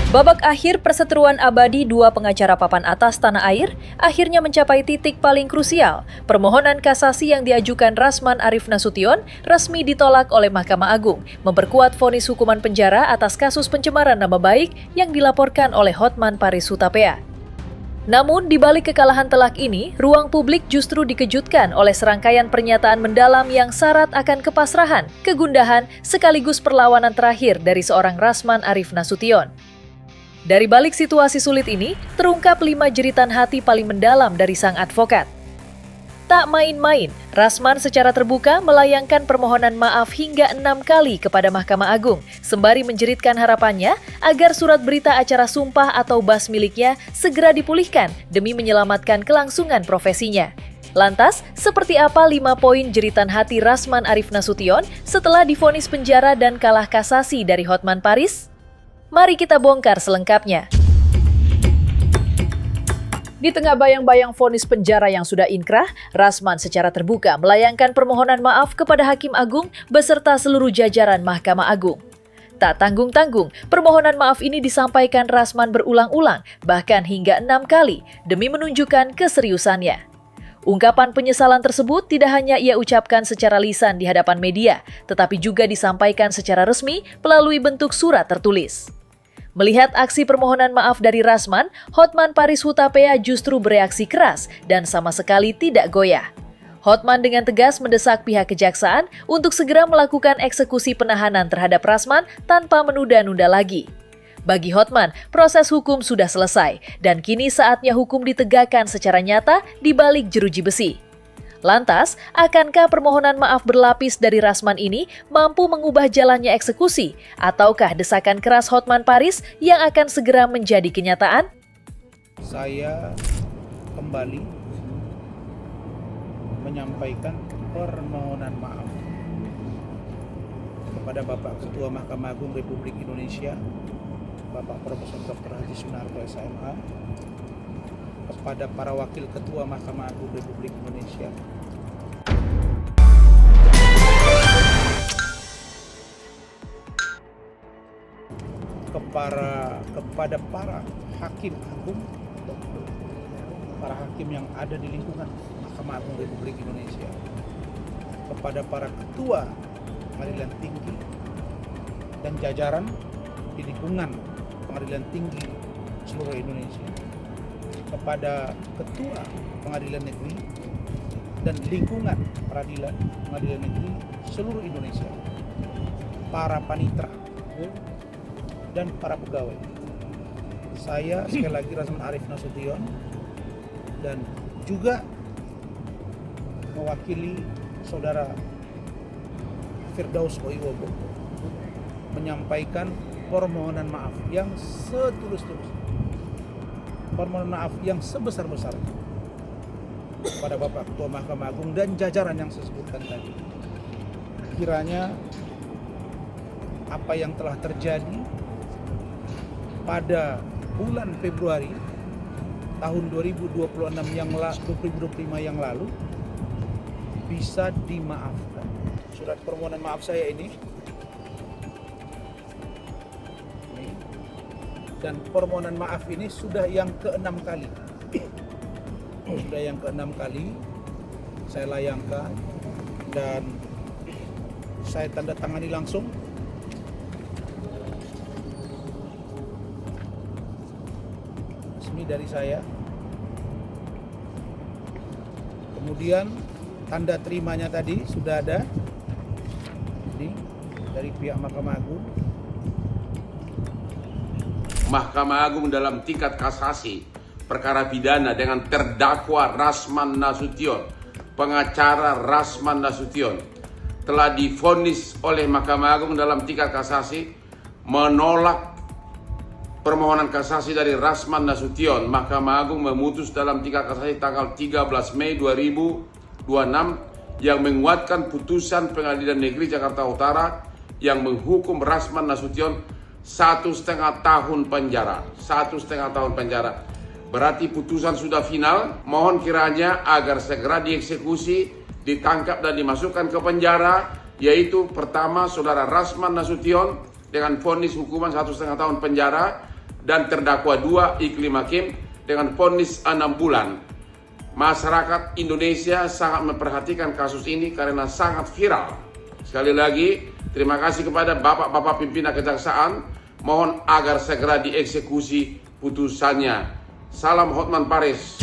Babak akhir perseteruan abadi dua pengacara papan atas tanah air akhirnya mencapai titik paling krusial. Permohonan kasasi yang diajukan Rasman Arif Nasution resmi ditolak oleh Mahkamah Agung, memperkuat vonis hukuman penjara atas kasus pencemaran nama baik yang dilaporkan oleh Hotman Paris Hutapea. Namun, di balik kekalahan telak ini, ruang publik justru dikejutkan oleh serangkaian pernyataan mendalam yang syarat akan kepasrahan, kegundahan, sekaligus perlawanan terakhir dari seorang Rasman Arif Nasution. Dari balik situasi sulit ini, terungkap 5 jeritan hati paling mendalam dari sang advokat. Tak main-main, Rasman secara terbuka melayangkan permohonan maaf hingga 6 kali kepada Mahkamah Agung, sembari menjeritkan harapannya agar surat berita acara sumpah atau BAS miliknya segera dipulihkan demi menyelamatkan kelangsungan profesinya. Lantas, seperti apa 5 poin jeritan hati Rasman Arif Nasution setelah divonis penjara dan kalah kasasi dari Hotman Paris? Mari kita bongkar selengkapnya. Di tengah bayang-bayang vonis penjara yang sudah inkrah, Rasman secara terbuka melayangkan permohonan maaf kepada Hakim Agung beserta seluruh jajaran Mahkamah Agung. Tak tanggung-tanggung, permohonan maaf ini disampaikan Rasman berulang-ulang, bahkan hingga 6 kali, demi menunjukkan keseriusannya. Ungkapan penyesalan tersebut tidak hanya ia ucapkan secara lisan di hadapan media, tetapi juga disampaikan secara resmi melalui bentuk surat tertulis. Melihat aksi permohonan maaf dari Rasman, Hotman Paris Hutapea justru bereaksi keras dan sama sekali tidak goyah. Hotman dengan tegas mendesak pihak kejaksaan untuk segera melakukan eksekusi penahanan terhadap Rasman tanpa menunda-nunda lagi. Bagi Hotman, proses hukum sudah selesai dan kini saatnya hukum ditegakkan secara nyata di balik jeruji besi. Lantas, akankah permohonan maaf berlapis dari Rasman ini mampu mengubah jalannya eksekusi? Ataukah desakan keras Hotman Paris yang akan segera menjadi kenyataan? Saya kembali menyampaikan permohonan maaf kepada Bapak Ketua Mahkamah Agung Republik Indonesia, Bapak Profesor Dr. Haji Sunarto SMA, kepada para wakil Ketua Mahkamah Agung Republik Indonesia, kepada para hakim agung, para hakim yang ada di lingkungan Mahkamah Agung Republik Indonesia, kepada para ketua pengadilan tinggi dan jajaran di lingkungan pengadilan tinggi seluruh Indonesia, kepada ketua pengadilan negeri dan lingkungan peradilan pengadilan negeri seluruh Indonesia, para panitra dan para pegawai. Saya sekali lagi Rasman Arif Nasution dan juga mewakili saudara Firdaus Oiwobo menyampaikan permohonan maaf yang setulus-tulusnya, permohonan maaf yang sebesar-besarnya kepada Bapak Ketua Mahkamah Agung dan jajaran yang saya sebutkan tadi. Kiranya apa yang telah terjadi pada bulan Februari tahun 2025 yang lalu bisa dimaafkan. Surat permohonan maaf saya ini, dan permohonan maaf ini sudah yang ke-6 kali. Sudah yang ke-6 kali saya layangkan dan saya tanda tangani langsung. Resmi dari saya. Kemudian tanda terimanya tadi sudah ada ini dari pihak Mahkamah Agung. Mahkamah Agung dalam tingkat kasasi perkara pidana dengan terdakwa Rasman Nasution, pengacara Rasman Nasution, telah divonis oleh Mahkamah Agung dalam tingkat kasasi menolak permohonan kasasi dari Rasman Nasution. Mahkamah Agung memutus dalam tingkat kasasi tanggal 13 Mei 2026 yang menguatkan putusan Pengadilan Negeri Jakarta Utara yang menghukum Rasman Nasution 1,5 tahun penjara. 1,5 tahun penjara. Berarti putusan sudah final. Mohon kiranya agar segera dieksekusi, ditangkap dan dimasukkan ke penjara. Yaitu pertama saudara Rasman Nasution dengan vonis hukuman 1,5 tahun penjara. dan terdakwa 2 Iklim Hakim dengan vonis 6 bulan. Masyarakat Indonesia sangat memperhatikan kasus ini karena sangat viral. Sekali lagi, terima kasih kepada Bapak-Bapak pimpinan Kejaksaan. Mohon agar segera dieksekusi putusannya. Salam Hotman Paris.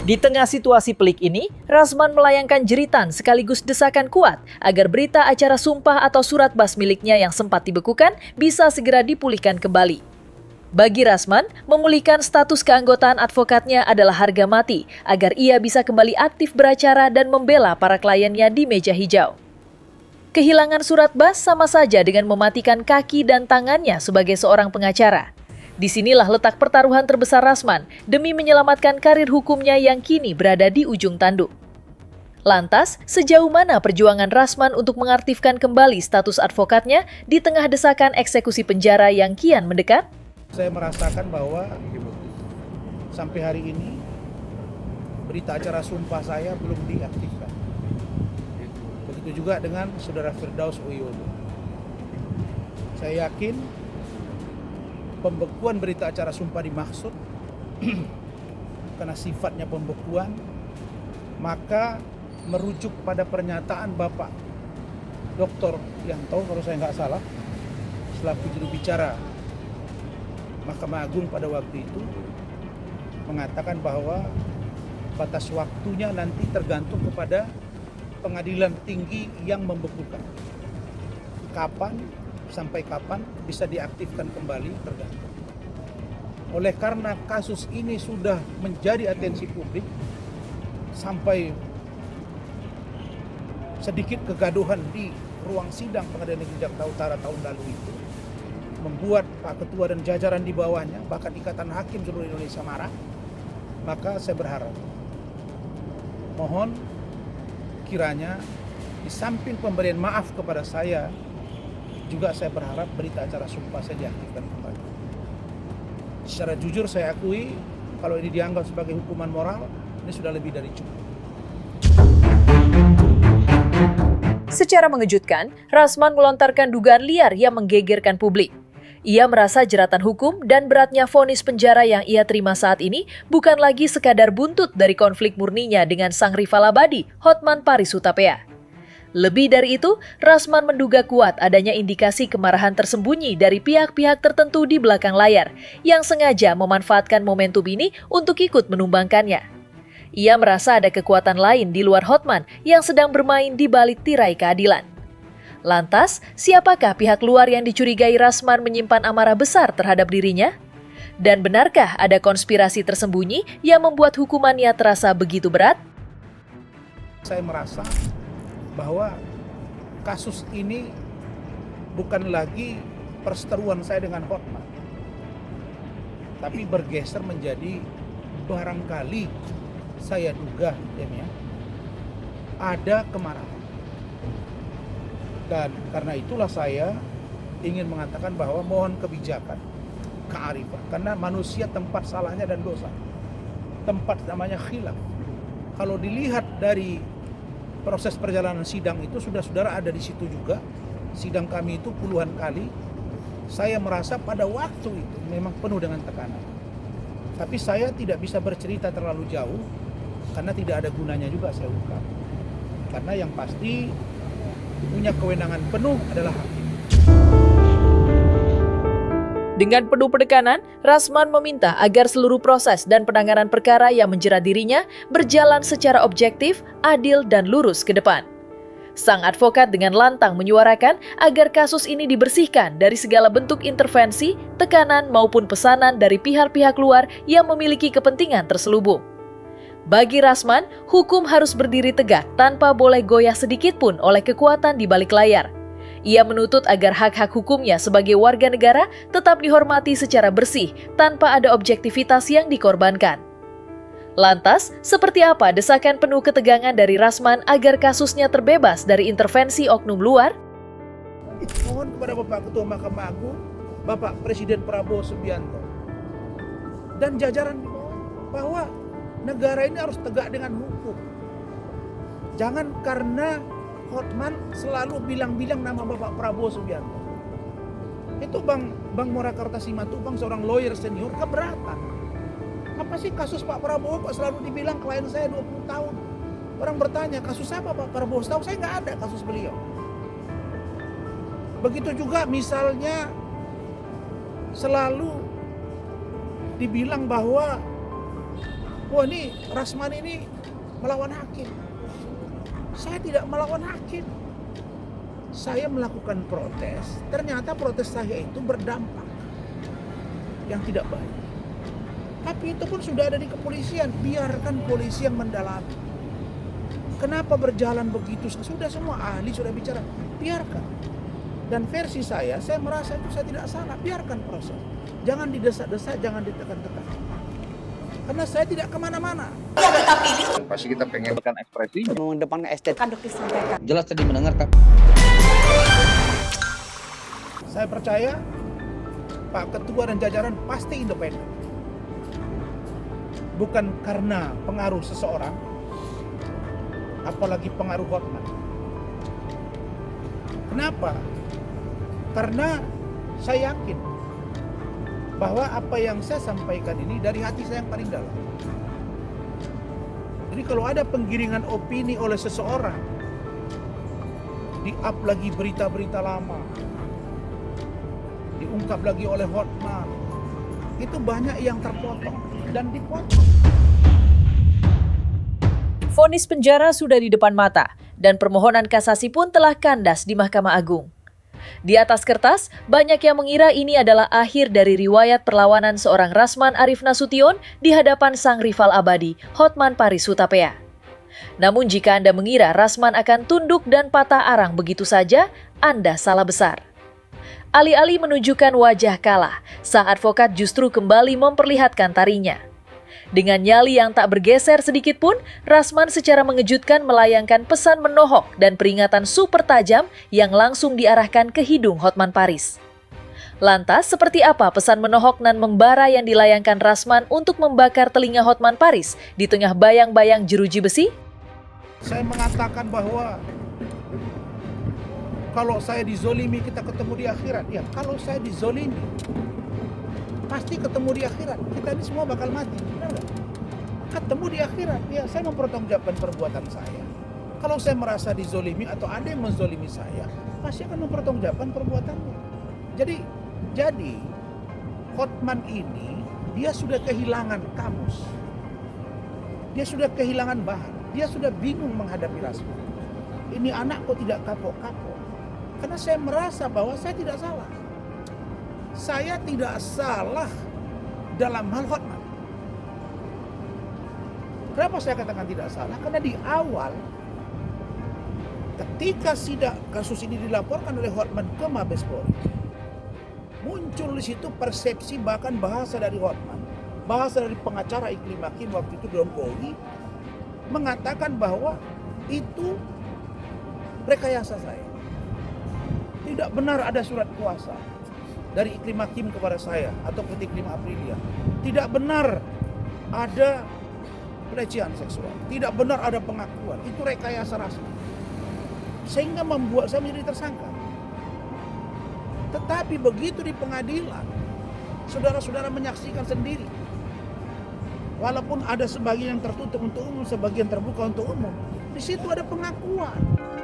Di tengah situasi pelik ini, Rasman melayangkan jeritan sekaligus desakan kuat agar berita acara sumpah atau surat bas miliknya yang sempat dibekukan bisa segera dipulihkan kembali. Bagi Rasman, memulihkan status keanggotaan advokatnya adalah harga mati agar ia bisa kembali aktif beracara dan membela para kliennya di meja hijau. Kehilangan surat bas sama saja dengan mematikan kaki dan tangannya sebagai seorang pengacara. Disinilah letak pertaruhan terbesar Rasman demi menyelamatkan karir hukumnya yang kini berada di ujung tanduk. Lantas, sejauh mana perjuangan Rasman untuk mengaktifkan kembali status advokatnya di tengah desakan eksekusi penjara yang kian mendekat? Saya merasakan bahwa sampai hari ini berita acara sumpah saya belum diaktifkan. Begitu juga dengan Saudara Firdaus Wiyono. Saya yakin pembekuan berita acara sumpah dimaksud karena sifatnya pembekuan, maka merujuk pada pernyataan Bapak Dr. Yanto, kalau saya nggak salah, selaku juru bicara Mahkamah Agung pada waktu itu, mengatakan bahwa batas waktunya nanti tergantung kepada pengadilan tinggi yang membekukan. Kapan, sampai kapan bisa diaktifkan kembali tergantung. Oleh karena kasus ini sudah menjadi atensi publik, sampai sedikit kegaduhan di ruang sidang Pengadilan Negeri Jakarta Utara tahun lalu itu, membuat Pak Ketua dan jajaran di bawahnya, bahkan Ikatan Hakim seluruh Indonesia marah, maka saya berharap, mohon kiranya di samping pemberian maaf kepada saya, juga saya berharap berita acara sumpah saya diaktifkan kembali. Secara jujur saya akui, kalau ini dianggap sebagai hukuman moral, ini sudah lebih dari cukup. Secara mengejutkan, Rasman melontarkan dugaan liar yang menggegerkan publik. Ia merasa jeratan hukum dan beratnya vonis penjara yang ia terima saat ini bukan lagi sekadar buntut dari konflik murninya dengan sang rival abadi, Hotman Paris Hutapea. Lebih dari itu, Rasman menduga kuat adanya indikasi kemarahan tersembunyi dari pihak-pihak tertentu di belakang layar yang sengaja memanfaatkan momentum ini untuk ikut menumbangkannya. Ia merasa ada kekuatan lain di luar Hotman yang sedang bermain di balik tirai keadilan. Lantas, siapakah pihak luar yang dicurigai Rasman menyimpan amarah besar terhadap dirinya? Dan benarkah ada konspirasi tersembunyi yang membuat hukumannya terasa begitu berat? Saya merasa bahwa kasus ini bukan lagi perseteruan saya dengan Hotman, tapi bergeser menjadi barangkali saya duga ada kemarahan. Dan karena itulah saya ingin mengatakan bahwa mohon kebijakan, kearifan. Karena manusia tempat salahnya dan dosa. Tempat namanya khilaf. Kalau dilihat dari proses perjalanan sidang itu, saudara ada di situ juga. Sidang kami itu puluhan kali. Saya merasa pada waktu itu memang penuh dengan tekanan. Tapi saya tidak bisa bercerita terlalu jauh karena tidak ada gunanya juga saya ungkap. Karena yang pasti punya kewenangan penuh adalah hakim. Dengan penuh penekanan, Rasman meminta agar seluruh proses dan penanganan perkara yang menjerat dirinya berjalan secara objektif, adil, dan lurus ke depan. Sang advokat dengan lantang menyuarakan agar kasus ini dibersihkan dari segala bentuk intervensi, tekanan, maupun pesanan dari pihak-pihak luar yang memiliki kepentingan terselubung. Bagi Rasman, hukum harus berdiri tegak tanpa boleh goyah sedikit pun oleh kekuatan di balik layar. Ia menuntut agar hak-hak hukumnya sebagai warga negara tetap dihormati secara bersih tanpa ada objektivitas yang dikorbankan. Lantas, seperti apa desakan penuh ketegangan dari Rasman agar kasusnya terbebas dari intervensi oknum luar? Mohon kepada Bapak Ketua Mahkamah Agung, Bapak Presiden Prabowo Subianto, dan jajaran di bawah, bahwa negara ini harus tegak dengan hukum. Jangan karena Hotman selalu bilang-bilang nama Bapak Prabowo Subianto. Itu Bang Murakarta Simatupang, seorang lawyer senior, keberatan. Apa sih kasus Pak Prabowo kok selalu dibilang klien saya 20 tahun? Orang bertanya, kasus apa Pak Prabowo? Setahu saya nggak ada kasus beliau. Begitu juga misalnya selalu dibilang bahwa wah ini Rasman ini melawan hakim. Saya tidak melawan hakim. Saya melakukan protes. Ternyata protes saya itu berdampak yang tidak baik. Tapi itu pun sudah ada di kepolisian. Biarkan polisi yang mendalami. Kenapa berjalan begitu? Sudah semua ahli sudah bicara. Biarkan. Dan versi saya merasa itu saya tidak salah. Biarkan proses. Jangan didesak-desak, jangan ditekan-tekan. Karena saya tidak kemana-mana. Pasti kita pengen ekspresi. Mengedepankan estetika kan dokter sampaikan. Jelas tadi mendengarkan. Saya percaya Pak Ketua dan jajaran pasti independen. Bukan karena pengaruh seseorang, apalagi pengaruh Hotman. Kenapa? Karena saya yakin bahwa apa yang saya sampaikan ini dari hati saya yang paling dalam. Jadi kalau ada penggiringan opini oleh seseorang, di-up lagi berita-berita lama, diungkap lagi oleh Hotman, itu banyak yang terpotong dan dipotong. Vonis penjara sudah di depan mata dan permohonan kasasi pun telah kandas di Mahkamah Agung. Di atas kertas, banyak yang mengira ini adalah akhir dari riwayat perlawanan seorang Rasman Arif Nasution di hadapan sang rival abadi, Hotman Paris Hutapea. Namun jika Anda mengira Rasman akan tunduk dan patah arang begitu saja, Anda salah besar. Alih-alih menunjukkan wajah kalah, sang advokat justru kembali memperlihatkan tarinya. Dengan nyali yang tak bergeser sedikit pun, Rasman secara mengejutkan melayangkan pesan menohok dan peringatan super tajam yang langsung diarahkan ke hidung Hotman Paris. Lantas, seperti apa pesan menohok dan membara yang dilayangkan Rasman untuk membakar telinga Hotman Paris di tengah bayang-bayang jeruji besi? Saya mengatakan bahwa kalau saya dizolimi kita ketemu di akhirat. Ya, kalau saya dizolimi pasti ketemu di akhirat. Kita ini semua bakal mati. Benar nggak? Ketemu di akhirat. Ya, saya mempertanggungjawabkan perbuatan saya. Kalau saya merasa dizolimi atau ada yang menzolimi saya, pasti akan mempertanggungjawabkan perbuatannya. Jadi Hotman ini dia sudah kehilangan kamus. Dia sudah kehilangan bahan. Dia sudah bingung menghadapi Rasman. Ini anak kok tidak kapok-kapok. Karena saya merasa bahwa saya tidak salah. Saya tidak salah dalam hal Hotman. Kenapa saya katakan tidak salah? Karena di awal ketika kasus ini dilaporkan oleh Hotman ke Mabes Polri, muncul di situ persepsi bahkan bahasa dari Hotman, bahasa dari pengacara Iklim Hakim waktu itu Don Kowi mengatakan bahwa itu rekayasa saya. Tidak benar ada surat kuasa dari Iklim Hakim kepada saya atau PT Iklim Aprilia. Tidak benar ada pelecehan seksual. Tidak benar ada pengakuan. Itu rekayasa Rasman. Sehingga membuat saya menjadi tersangka. Tetapi begitu di pengadilan, saudara-saudara menyaksikan sendiri. Walaupun ada sebagian yang tertutup untuk umum, sebagian terbuka untuk umum. Di situ ada pengakuan.